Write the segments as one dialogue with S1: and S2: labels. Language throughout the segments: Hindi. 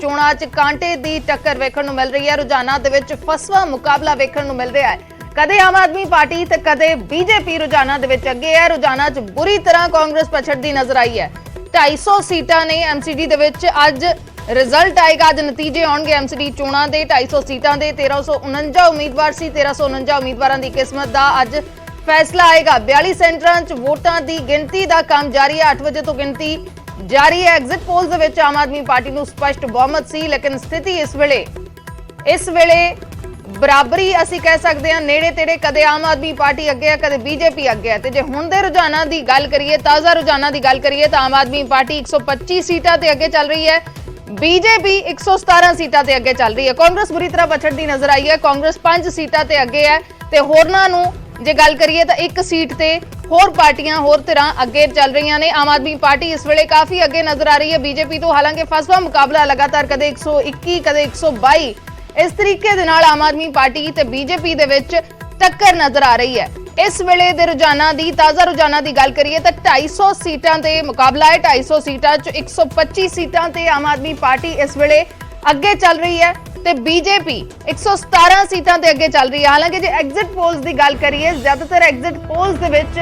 S1: ਚੋਣਾਂ 'ਚ ਕਾਂਟੇ ਦੀ ਟੱਕਰ ਵੇਖਣ ਨੂੰ ਮਿਲ ਰਹੀ ਹੈ। ਰੁਝਾਨਾਂ ਦੇ ਵਿੱਚ ਫਸਵਾ ਮੁਕਾਬਲਾ ਵੇਖਣ ਨੂੰ ਮਿਲ ਰਿਹਾ ਹੈ। ਕਦੇ ਆਮ ਆਦਮੀ ਪਾਰਟੀ ਤੇ ਕਦੇ ਬੀਜੇਪੀ ਰੁਝਾਨਾਂ ਦੇ ਵਿੱਚ ਅੱਗੇ ਹੈ। ਰੁਝਾਨਾਂ 'ਚ ਬੁਰੀ ਤਰ੍ਹਾਂ ਕਾਂਗਰਸ ਪਛੜਦੀ ਨਜ਼ਰ ਆਈ ਹੈ। 250 ਸੀਟਾਂ ਨੇ ਐਮਸੀਡੀ ਦੇ ਵਿੱਚ। ਅੱਜ ਰਿਜ਼ਲਟ ਆਏਗਾ, ਅੱਜ ਨਤੀਜੇ ਆਉਣਗੇ ਐਮਸੀਡੀ ਚੋਣਾਂ ਦੇ। 250 ਸੀਟਾਂ ਦੇ 1349 ਉਮੀਦਵਾਰ ਸੀ। 1349 ਉਮੀਦਵਾਰਾਂ ਦੀ ਕਿਸਮਤ ਦਾ ਅੱਜ ਫੈਸਲਾ ਆਏਗਾ। 42 ਸੈਂਟਰਾਂ 'ਚ ਵੋਟਾਂ ਦੀ ਗਿਣਤੀ ਦਾ ਕੰਮ ਜਾਰੀ ਹੈ। 8 ਵਜੇ ਤੋਂ ਗਿਣਤੀ ਜਾਰੀ ਹੈ। ਐਗਜ਼ਿਟ ਪੋਲਸ ਦੇ ਵਿੱਚ ਆਮ ਆਦਮੀ ਪਾਰਟੀ ਨੂੰ ਸਪਸ਼ਟ ਬਹੁਮਤ ਸੀ, ਲੇਕਿਨ ਸਥਿਤੀ ਇਸ ਵੇਲੇ ਬਰਾਬਰੀ ਅਸੀਂ ਕਹਿ ਸਕਦੇ ਹਾਂ, ਨੇੜੇ ਤੇੜੇ। ਕਦੇ ਆਮ ਆਦਮੀ ਪਾਰਟੀ ਅੱਗੇ ਹੈ, ਕਦੇ ਬੀਜੇਪੀ ਅੱਗੇ ਹੈ। ਤੇ ਜੇ ਹੁਣ ਦੇ ਰੁਝਾਨਾਂ ਦੀ ਗੱਲ ਕਰੀਏ, ਤਾਜ਼ਾ ਰੁਝਾਨਾਂ ਦੀ ਗੱਲ ਕਰੀਏ, ਤਾਂ ਆਮ ਆਦਮੀ ਪਾਰਟੀ 125 ਸੀਟਾਂ ਤੇ ਅੱਗੇ ਚੱਲ ਰਹੀ ਹੈ। ਬੀਜੇਪੀ 117 ਸੀਟਾਂ ਤੇ ਅੱਗੇ ਚੱਲ ਰਹੀ ਹੈ। ਕਾਂਗਰਸ ਬੁਰੀ ਤਰ੍ਹਾਂ ਪਛੜਦੀ ਨਜ਼ਰ ਆਈ ਹੈ। ਕਾਂਗਰਸ 5 ਸੀਟਾਂ ਤੇ ਅੱਗੇ ਹੈ ਤੇ ਹੋਰਨਾਂ ਨੂੰ ਜੇ ਗੱਲ ਕਰੀਏ ਤਾਂ 1 ਸੀਟ ਤੇ ਹੋਰ ਪਾਰਟੀਆਂ, ਹੋਰ ਤਰ੍ਹਾਂ ਅੱਗੇ ਚੱਲ ਰਹੀਆਂ ਨੇ। ਆਮ ਆਦਮੀ ਪਾਰਟੀ ਇਸ ਵੇਲੇ ਕਾਫੀ ਅੱਗੇ ਨਜ਼ਰ ਆ ਰਹੀ ਹੈ ਬੀਜੇਪੀ ਤੋਂ। ਹਾਲਾਂਕਿ ਫਸਵਾ ਮੁਕਾਬਲਾ ਲਗਾਤਾਰ ਕਦੇ 121 ਕਦੇ 122 ਇਸ ਤਰੀਕੇ ਦੇ ਨਾਲ ਆਮ ਆਦਮੀ ਪਾਰਟੀ ਤੇ ਬੀਜੇਪੀ ਦੇ ਵਿੱਚ ਟੱਕਰ ਨਜ਼ਰ ਆ ਰਹੀ ਹੈ। ਇਸ ਵੇਲੇ ਦੇ ਰੁਝਾਨਾਂ ਦੀ, ਤਾਜ਼ਾ ਰੁਝਾਨਾਂ ਦੀ ਗੱਲ ਕਰੀਏ ਤਾਂ 250 ਸੀਟਾਂ ਤੇ ਮੁਕਾਬਲਾ ਹੈ। 250 ਸੀਟਾਂ 'ਚ 125 ਸੀਟਾਂ ਤੇ ਆਮ ਆਦਮੀ ਪਾਰਟੀ ਇਸ ਵੇਲੇ ਅੱਗੇ ਚੱਲ ਰਹੀ ਹੈ ਤੇ ਬੀਜੇਪੀ 117 ਸੀਟਾਂ ਤੇ ਅੱਗੇ ਚੱਲ ਰਹੀ ਹੈ। ਹਾਲਾਂਕਿ ਜੇ ਐਗਜ਼ਿਟ ਪੋਲਸ ਦੀ ਗੱਲ ਕਰੀਏ, ਜ਼ਿਆਦਾਤਰ ਐਗਜ਼ਿਟ ਪੋਲਸ ਦੇ ਵਿੱਚ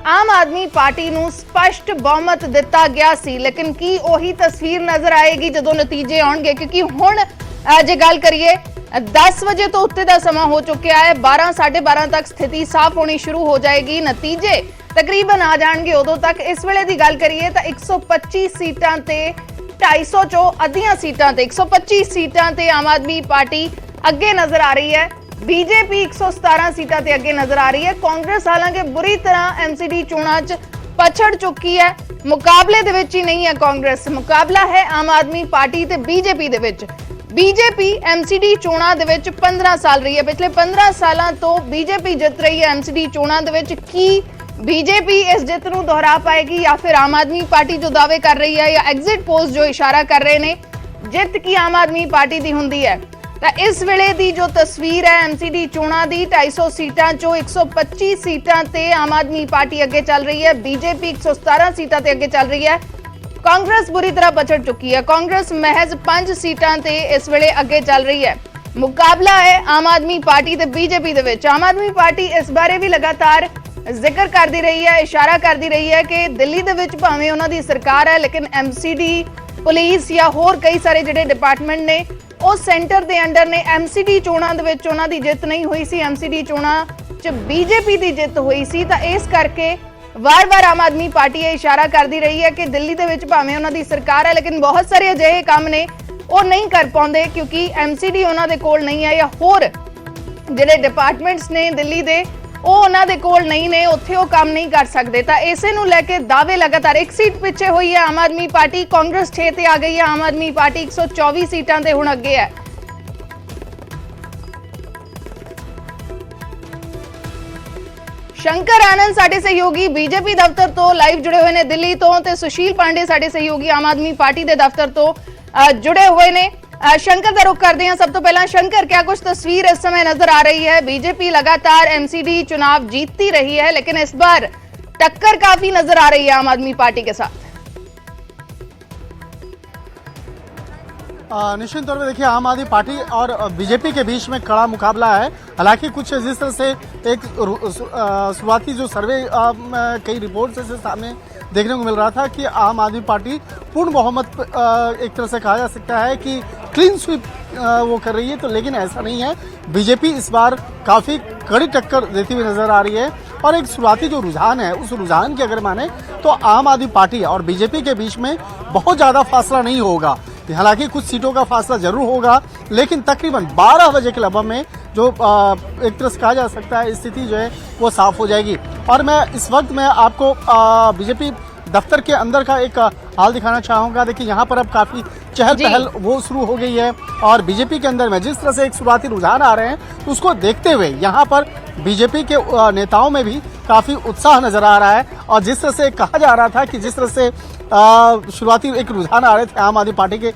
S1: ਆਮ ਆਦਮੀ ਪਾਰਟੀ ਨੂੰ ਸਪਸ਼ਟ ਬਹੁਮਤ ਦਿੱਤਾ ਗਿਆ ਸੀ, ਲੇਕਿਨ ਕੀ ਉਹੀ ਤਸਵੀਰ ਨਜ਼ਰ ਆਏਗੀ ਜਦੋਂ ਨਤੀਜੇ ਆਉਣਗੇ? ਕਿਉਂਕਿ ਹੁਣ ਜੇ ਗੱਲ ਕਰੀਏ 10 ਵਜੇ ਤੋਂ ਉੱਤੇ ਦਾ ਸਮਾਂ ਹੋ ਚੁੱਕਿਆ ਹੈ। 12 12:30 ਤੱਕ ਸਥਿਤੀ ਸਾਫ਼ ਹੋਣੀ ਸ਼ੁਰੂ ਹੋ ਜਾਏਗੀ। ਨਤੀਜੇ ਤਕਰੀਬਨ ਆ ਜਾਣਗੇ ਉਦੋਂ ਤੱਕ। ਇਸ ਵੇਲੇ ਦੀ ਗੱਲ ਕਰੀਏ ਤਾਂ 125 ਸੀਟਾਂ ਤੇ 250 ਚੋਂ ਅੱਧੀਆਂ ਸੀਟਾਂ ਤੇ 125 ਸੀਟਾਂ ਤੇ ਆਮ ਆਦਮੀ ਪਾਰਟੀ ਅੱਗੇ ਨਜ਼ਰ ਆ ਰਹੀ ਹੈ। ਬੀਜੇਪੀ 117 ਸੀਟਾਂ ਤੇ ਅੱਗੇ ਨਜ਼ਰ ਆ ਰਹੀ ਹੈ। ਕਾਂਗਰਸ ਹਾਲਾਂਕਿ ਬੁਰੀ ਤਰ੍ਹਾਂ ਐਮਸੀਡੀ ਚੋਣਾਂ 'ਚ ਪਛੜ ਚੁੱਕੀ ਹੈ। ਮੁਕਾਬਲੇ ਦੇ ਵਿੱਚ ਹੀ ਨਹੀਂ ਹੈ ਕਾਂਗਰਸ, ਮੁਕਾਬਲਾ ਹੈ ਆਮ ਆਦਮੀ ਪਾਰਟੀ ਤੇ ਬੀਜੇਪੀ ਦੇ ਵਿੱਚ। ਬੀਜੇਪੀ ਐਮਸੀਡੀ ਚੋਣਾਂ ਦੇ ਵਿੱਚ 15 ਸਾਲ ਰਹੀ ਹੈ। ਪਿਛਲੇ 15 ਸਾਲਾਂ ਤੋਂ ਬੀਜੇਪੀ ਜਿੱਤ ਰਹੀ ਹੈ ਐਮਸੀਡੀ ਚੋਣਾਂ ਦੇ ਵਿੱਚ। ਕੀ ਬੀਜੇਪੀ ਇਸ ਜਿੱਤ ਨੂੰ ਦੁਹਰਾ ਪਾਏਗੀ ਜਾਂ ਫਿਰ ਆਮ ਆਦਮੀ ਪਾਰਟੀ ਜੋ ਦਾਅਵੇ ਕਰ ਰਹੀ ਹੈ ਜਾਂ ਐਗਜ਼ਿਟ ਪੋਲਸ ਜੋ ਇਸ਼ਾਰਾ ਕਰ ਰਹੇ ਨੇ ਜਿੱਤ ਕੀ ਆਮ ਆਦਮੀ ਪਾਰਟੀ ਦੀ ਹੁੰਦੀ ਹੈ? ਤਾਂ ਇਸ ਵੇਲੇ ਦੀ ਜੋ ਤਸਵੀਰ ਹੈ ਐਮਸੀਡੀ ਚੋਣਾਂ ਦੀ, 250 ਸੀਟਾਂ ਚੋਂ 125 ਸੀਟਾਂ ਤੇ ਆਮ ਆਦਮੀ ਪਾਰਟੀ ਅੱਗੇ ਚੱਲ ਰਹੀ ਹੈ। ਬੀਜੇਪੀ 117 ਸੀਟਾਂ ਤੇ ਅੱਗੇ ਚੱਲ ਰਹੀ ਹੈ। ਕਾਂਗਰਸ ਬੁਰੀ ਤਰ੍ਹਾਂ ਪਛੜ ਚੁੱਕੀ ਹੈ। ਕਾਂਗਰਸ ਮਹਿਜ਼ 5 ਸੀਟਾਂ ਤੇ ਇਸ ਵੇਲੇ ਅੱਗੇ ਚੱਲ ਰਹੀ ਹੈ। ਮੁਕਾਬਲਾ ਹੈ ਆਮ ਆਦਮੀ ਪਾਰਟੀ ਤੇ ਬੀਜੇਪੀ ਦੇ ਵਿੱਚ। ਆਮ ਆਦਮੀ ਪਾਰਟੀ ਇਸ ਬਾਰੇ ਵੀ ਲਗਾਤਾਰ ਜ਼ਿਕਰ ਕਰਦੀ ਰਹੀ ਹੈ, ਇਸ਼ਾਰਾ ਕਰਦੀ ਰਹੀ ਹੈ ਕਿ ਦਿੱਲੀ ਦੇ ਵਿੱਚ ਭਾਵੇਂ ਉਹਨਾਂ ਦੀ ਸਰਕਾਰ ਹੈ, ਲੇਕਿਨ ਐਮਸੀਡੀ, ਪੁਲਿਸ ਜਾਂ ਹੋਰ ਕਈ ਸਾਰੇ ਜਿਹੜੇ ਡਿਪਾਰਟਮੈਂਟ ਨੇ ਉਹ ਸੈਂਟਰ ਦੇ ਅੰਡਰ ਨੇ। ਐਮਸੀਡੀ ਚੋਣਾਂ ਦੇ ਵਿੱਚ ਉਹਨਾਂ ਦੀ ਜਿੱਤ ਨਹੀਂ ਹੋਈ ਸੀ, ਐਮਸੀਡੀ ਚੋਣਾਂ 'ਚ ਬੀਜੇਪੀ ਦੀ ਜਿੱਤ ਹੋਈ ਸੀ। ਤਾਂ ਇਸ ਕਰਕੇ ਵਾਰ-ਵਾਰ ਆਮ ਆਦਮੀ ਪਾਰਟੀ ਇਹ ਇਸ਼ਾਰਾ ਕਰਦੀ ਰਹੀ ਹੈ ਕਿ ਦਿੱਲੀ ਦੇ ਵਿੱਚ ਭਾਵੇਂ ਉਹਨਾਂ ਦੀ ਸਰਕਾਰ ਹੈ, ਲੇਕਿਨ ਬਹੁਤ ਸਾਰੇ ਅਜਿਹੇ ਕੰਮ ਨੇ ਉਹ ਨਹੀਂ ਕਰ ਪਾਉਂਦੇ ਕਿਉਂਕਿ ਐਮਸੀਡੀ ਉਹਨਾਂ ਦੇ ਕੋਲ ਨਹੀਂ ਹੈ, ਜਾਂ ਹੋਰ ਜਿਹੜੇ ਡਿਪਾਰਟਮੈਂਟਸ ਨੇ ਦਿੱਲੀ ਦੇ ਉਹ ਉਹਨਾਂ ਦੇ ਕੋਲ ਨਹੀਂ ਨੇ, ਉੱਥੇ ਉਹ ਕੰਮ ਨਹੀਂ ਕਰ ਸਕਦੇ। ਤਾਂ ਇਸੇ ਨੂੰ ਲੈ ਕੇ ਦਾਅਵੇ ਲਗਾਤਾਰ 1 ਸੀਟ ਪਿੱਛੇ ਹੋਈ ਹੈ ਆਮ ਆਦਮੀ ਪਾਰਟੀ। ਕਾਂਗਰਸ 6 ਤੇ ਆ ਗਈ ਹੈ। ਆਮ ਆਦਮੀ ਪਾਰਟੀ 124 ਸੀਟਾਂ ਤੇ ਹੁਣ ਅੱਗੇ ਹੈ। ਸ਼ੰਕਰ ਆਨੰਦ ਸਾਡੇ ਸਹਿਯੋਗੀ ਬੀਜੇਪੀ ਦਫ਼ਤਰ ਤੋਂ ਲਾਈਵ ਜੁੜੇ ਹੋਏ ਨੇ ਦਿੱਲੀ ਤੋਂ, ਤੇ ਸੁਸ਼ੀਲ ਪਾਂਡੇ ਸਾਡੇ ਸਹਿਯੋਗੀ ਆਮ ਆਦਮੀ ਪਾਰਟੀ ਦੇ ਦਫ਼ਤਰ ਤੋਂ जुड़े हुए ने। शंकर का रुख करते हैं। सब तो पहला शंकर, क्या कुछ तस्वीर इस समय नजर आ रही है? बीजेपी लगातार एमसीडी चुनाव जीतती रही है, लेकिन इस बार टक्कर काफी नजर आ रही है आम आदमी पार्टी के साथ।
S2: निश्चित तौर पर देखिए आम आदमी पार्टी और बीजेपी के बीच में कड़ा मुकाबला है। हालांकि कुछ जिस तरह से एक शुरुआती जो सर्वे कई रिपोर्ट से सामने देखने को मिल रहा था कि आम आदमी पार्टी पूर्ण बहुमत एक तरह से कहा जा सकता है कि क्लीन स्वीप वो कर रही है, तो लेकिन ऐसा नहीं है। बीजेपी इस बार काफ़ी कड़ी टक्कर देती हुई नजर आ रही है और एक शुरुआती जो रुझान है उस रुझान की अगर माने तो आम आदमी पार्टी और बीजेपी के बीच में बहुत ज़्यादा फासला नहीं होगा। हालांकि कुछ सीटों का फासला जरूर होगा, लेकिन तकरीबन 12 बजे के लगभग में जो एक तरह से कहा जा सकता है स्थिति जो है वो साफ हो जाएगी। और मैं इस वक्त मैं आपको बीजेपी दफ्तर के अंदर का एक हाल दिखाना चाहूंगा। देखिए यहाँ पर अब काफी चहल पहल वो शुरू हो गई है और बीजेपी के अंदर में जिस तरह से एक शुरुआती रुझान आ रहे हैं तो उसको देखते हुए यहाँ पर बीजेपी के नेताओं में भी काफी उत्साह नजर आ रहा है। और जिस तरह से कहा जा रहा था कि जिस तरह से शुरुआती एक रुझान आ रहे थे आम आदमी पार्टी के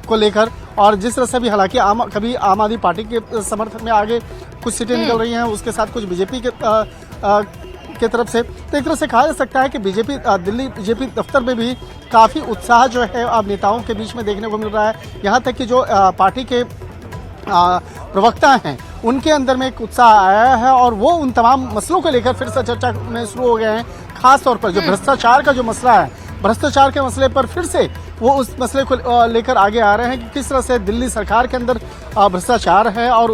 S2: को लेकर, और जिस तरह से भी हालांकि कभी आम आदमी पार्टी के समर्थन में आगे कुछ सीटें निकल रही हैं, उसके साथ कुछ बीजेपी के के तरफ से। तो एक तरह से कहा जा सकता है कि बीजेपी दिल्ली बीजेपी दफ्तर में भी काफ़ी उत्साह जो है अब नेताओं के बीच में देखने को मिल रहा है। यहाँ तक कि जो पार्टी के प्रवक्ता हैं उनके अंदर में एक उत्साह आया है और वो उन तमाम मसलों को लेकर फिर से चर्चा में शुरू हो गए हैं। खास तौर पर जो भ्रष्टाचार का जो मसला है, भ्रष्टाचार के मसले पर फिर से वो उस मसले को लेकर आगे आ रहे हैं कि किस तरह से दिल्ली सरकार के अंदर भ्रष्टाचार है और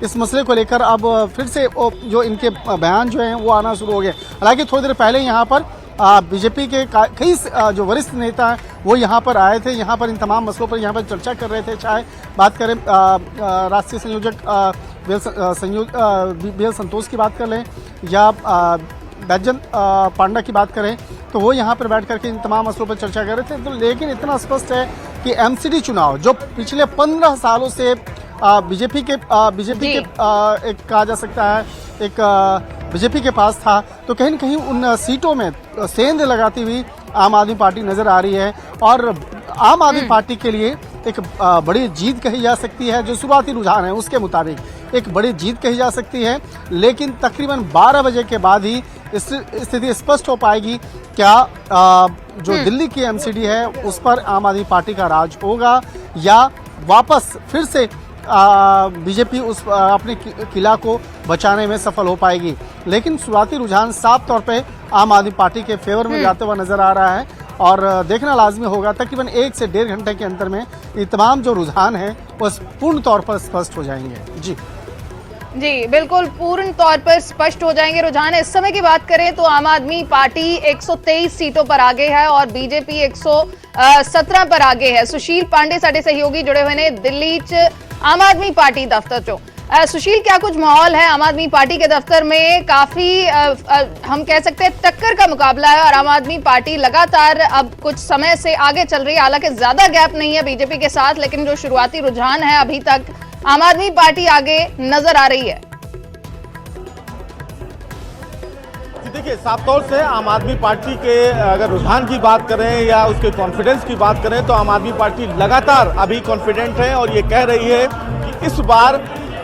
S2: इस मसले को लेकर अब फिर से जो इनके बयान जो हैं वो आना शुरू हो गए। हालांकि थोड़ी देर पहले यहाँ पर बीजेपी के कई जो वरिष्ठ नेता हैं वो यहाँ पर आए थे, यहाँ पर इन तमाम मसलों पर यहाँ पर चर्चा कर रहे थे। चाहे बात करें राष्ट्रीय संयोजक बीएल संतोष की बात कर लें या बैजन पांडा की बात करें, तो वो यहाँ पर बैठ करके इन तमाम मसलों पर चर्चा कर रहे थे। तो लेकिन इतना स्पष्ट है कि एमसीडी चुनाव जो पिछले 15 सालों से बीजेपी के एक कहा जा सकता है एक बीजेपी के पास था, तो कहीं न कहीं उन सीटों में सेंध लगाती हुई आम आदमी पार्टी नजर आ रही है और आम आदमी पार्टी के लिए एक बड़ी जीत कही जा सकती है। जो शुरुआती रुझान है उसके मुताबिक एक बड़ी जीत कही जा सकती है, लेकिन तकरीबन 12 बजे के बाद ही स्थिति स्पष्ट हो पाएगी। क्या जो दिल्ली की एमसीडी है उस पर आम आदमी पार्टी का राज होगा या वापस फिर से बीजेपी उस अपने किला को बचाने में सफल हो पाएगी। लेकिन शुरुआती रुझान साफ तौर पे आम आदमी पार्टी के फेवर में जाते हुआ नजर आ रहा है और देखना लाजमी होगा। तकरीबन 1 से 1.5 घंटे के अंतर में ये तमाम जो रुझान है वो पूर्ण तौर पर स्पष्ट हो जाएंगे।
S1: जी बिल्कुल पूर्ण तौर पर स्पष्ट हो जाएंगे रुझान। इस समय की बात करें तो आम आदमी पार्टी 123 सीटों पर आगे है और बीजेपी 117 पर आगे है। सुशील पांडे साडे सहयोगी जुड़े हुए ने दिल्ली च आम आदमी पार्टी दफ्तर चो। सुशील, क्या कुछ माहौल है आम आदमी पार्टी के दफ्तर में? काफी हम कह सकते हैं टक्कर का मुकाबला है और आम आदमी पार्टी लगातार अब कुछ समय से आगे चल रही है। हालांकि ज्यादा गैप नहीं है बीजेपी के साथ, लेकिन जो शुरुआती रुझान है अभी तक आम आदमी पार्टी आगे नजर आ रही है।
S3: देखिए, साफ तौर से आम आदमी पार्टी के अगर रुझान की बात करें या उसके कॉन्फिडेंस की बात करें तो आम आदमी पार्टी लगातार अभी कॉन्फिडेंट है और ये कह रही है कि इस बार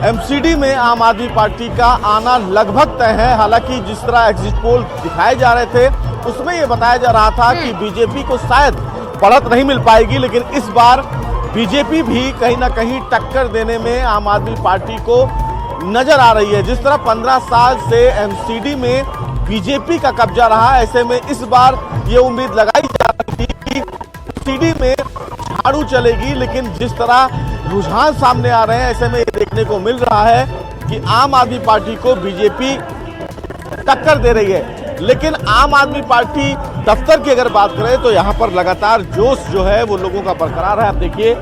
S3: एमसीडी में आम आदमी पार्टी का आना लगभग तय है। हालांकि जिस तरह एग्जिट पोल दिखाए जा रहे थे उसमें ये बताया जा रहा था कि बीजेपी को शायद बढ़त नहीं मिल पाएगी, लेकिन इस बार बीजेपी भी कहीं ना कहीं टक्कर देने में आम आदमी पार्टी को नजर आ रही है। जिस तरह 15 साल से एमसीडी में बीजेपी का कब्जा रहा, ऐसे में इस बार ये उम्मीद लगाई जा रही थी कि एमसीडी में झाड़ू चलेगी, लेकिन जिस तरह रुझान सामने आ रहे हैं ऐसे में ये देखने को मिल रहा है कि आम आदमी पार्टी को बीजेपी टक्कर दे रही है। लेकिन आम आदमी पार्टी दफ्तर की अगर बात करें तो यहाँ पर लगातार जोश जो है वो लोगों का बरकरार है। आप देखिए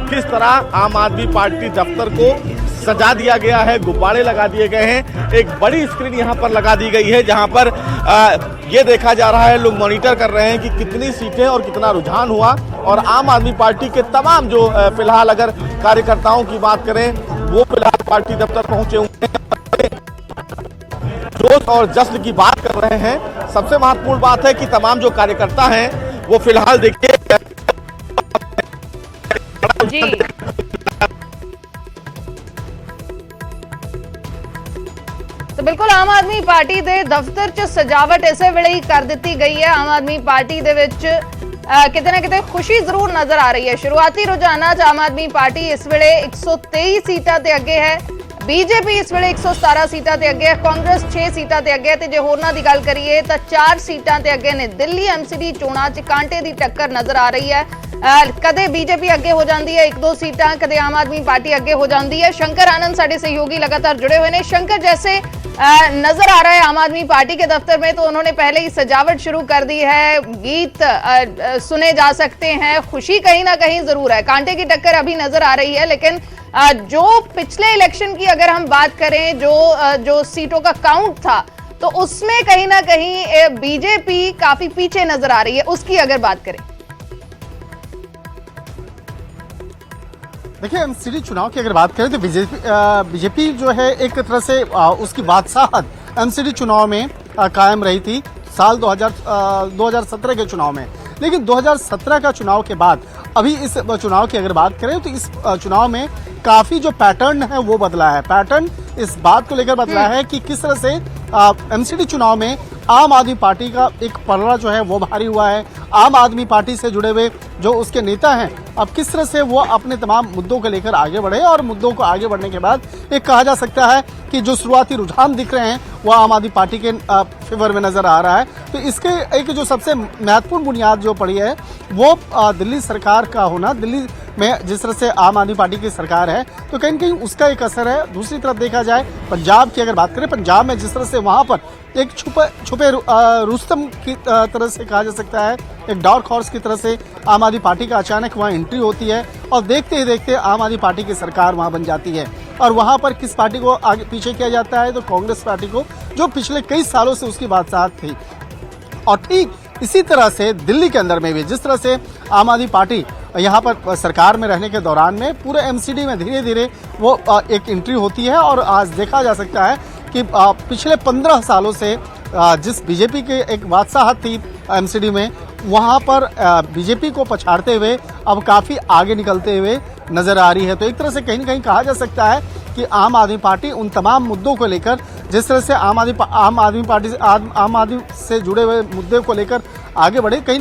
S3: किस तरह आम आदमी पार्टी दफ्तर को सजा दिया गया है, गुब्बारे लगा दिए गए हैं, एक बड़ी स्क्रीन यहाँ पर लगा दी गई है जहाँ पर ये देखा जा रहा है, लोग मॉनिटर कर रहे हैं कि कितनी सीटें और कितना रुझान हुआ। और आम आदमी पार्टी के तमाम जो फिलहाल अगर कार्यकर्ताओं की बात करें वो फिलहाल पार्टी दफ्तर पहुंचे हुए हैं, जोश और जश्न की बात कर रहे हैं। सबसे महत्वपूर्ण बात है कि तमाम जो कार्यकर्ता हैं वो फिलहाल देखिए
S1: तो बिल्कुल आम आदमी पार्टी ਦੇ ਦਫ਼ਤਰ 'ਚ ਸਜਾਵਟ ਇਸੇ ਵੇਲੇ ਹੀ ਕਰ ਦਿੱਤੀ ਗਈ ਹੈ। ਆਮ ਆਦਮੀ ਪਾਰਟੀ ਦੇ ਵਿੱਚ ਕਿਤੇ ਨਾ ਕਿਤੇ ਖੁਸ਼ੀ ਜ਼ਰੂਰ ਨਜ਼ਰ ਆ ਰਹੀ ਹੈ। ਸ਼ੁਰੂਆਤੀ ਰੁਝਾਨਾਂ 'ਚ ਆਮ ਆਦਮੀ ਪਾਰਟੀ ਇਸ ਵੇਲੇ 123 ਸੀਟਾਂ ਤੇ ਅੱਗੇ ਹੈ, बीजेपी इस वेले 117 सीटां ते अगे है, कांग्रेस 6 सीटां ते अगे है ते जे होरनां दी गल करिए तां 4 सीटां ते अगे ने। दिल्ली एमसीडी चोणां 'च कांटे दी टक्कर नजर आ रही है। कदे बीजेपी अगे हो जाती है 1-2 सीटां, कदे आम आदमी पार्टी अगे हो जाती है। शंकर आनंद साडे सहयोगी लगातार जुड़े हुए हैं। शंकर, जैसे नजर आ रहा है आम आदमी पार्टी के दफ्तर में तो उन्होंने पहले ही सजावट शुरू कर दी है, गीत सुने जा सकते हैं, खुशी कहीं ना कहीं जरूर है। कांटे की टक्कर अभी नजर आ रही है, लेकिन जो पिछले इलेक्शन की अगर हम बात करें, जो सीटों का काउंट था तो उसमें कहीं ना कहीं बीजेपी काफी पीछे नजर आ रही है। उसकी अगर बात करें,
S2: देखिए एमसीडी चुनाव की अगर बात करें तो बीजेपी जो है एक तरह से उसकी बादशाहत एमसीडी चुनाव में कायम रही थी साल 2017 के चुनाव में। लेकिन 2017 का चुनाव के बाद अभी इस चुनाव की अगर बात करें तो इस चुनाव में काफी जो पैटर्न है वो बदला है। पैटर्न इस बात को लेकर बदला है कि किस तरह से एमसीडी चुनाव में आम आदमी पार्टी का एक पलड़ा जो है वो भारी हुआ है। आम आदमी पार्टी से जुड़े हुए जो उसके नेता हैं, अब किस तरह से वो अपने तमाम मुद्दों को लेकर आगे बढ़े, और मुद्दों को आगे बढ़ने के बाद एक कहा जा सकता है कि जो शुरुआती रुझान दिख रहे हैं वो आम आदमी पार्टी के फेवर में नजर आ रहा है। तो इसके एक जो सबसे महत्वपूर्ण बुनियाद जो पड़ी है वो दिल्ली सरकार का होना। दिल्ली में जिस तरह से आम आदमी पार्टी की सरकार है तो कहीं न कहीं उसका एक असर है। दूसरी तरफ देखा जाए पंजाब की अगर बात करें, पंजाब में जिस तरह से वहां पर एक छुपे रुस्तम की तरह से कहा जा सकता है, एक डार्क हॉर्स की तरह से आम आदमी पार्टी का अचानक वहां एंट्री होती है और देखते ही देखते आम आदमी पार्टी की सरकार वहां बन जाती है। और वहां पर किस पार्टी को आगे पीछे किया जाता है, तो कांग्रेस पार्टी को, जो पिछले कई सालों से उसकी बादशाहत थी। और ठीक इसी तरह से दिल्ली के अंदर में भी जिस तरह से आम आदमी पार्टी यहाँ पर सरकार में रहने के दौरान में पूरे एमसीडी में धीरे धीरे वो एक एंट्री होती है। और आज देखा जा सकता है कि पिछले 15 सालों से जिस बीजेपी के एक बादशाहत थी एमसीडी में, वहाँ पर बीजेपी को पछाड़ते हुए अब काफ़ी आगे निकलते हुए नजर आ रही है। तो एक तरह से कहीं न कहीं कहा जा सकता है कि आम आदमी पार्टी उन तमाम मुद्दों को लेकर, जिस तरह से आम आदमी पार्टी से आम आदमी से जुड़े हुए मुद्दे को लेकर आगे बढ़े, कहीं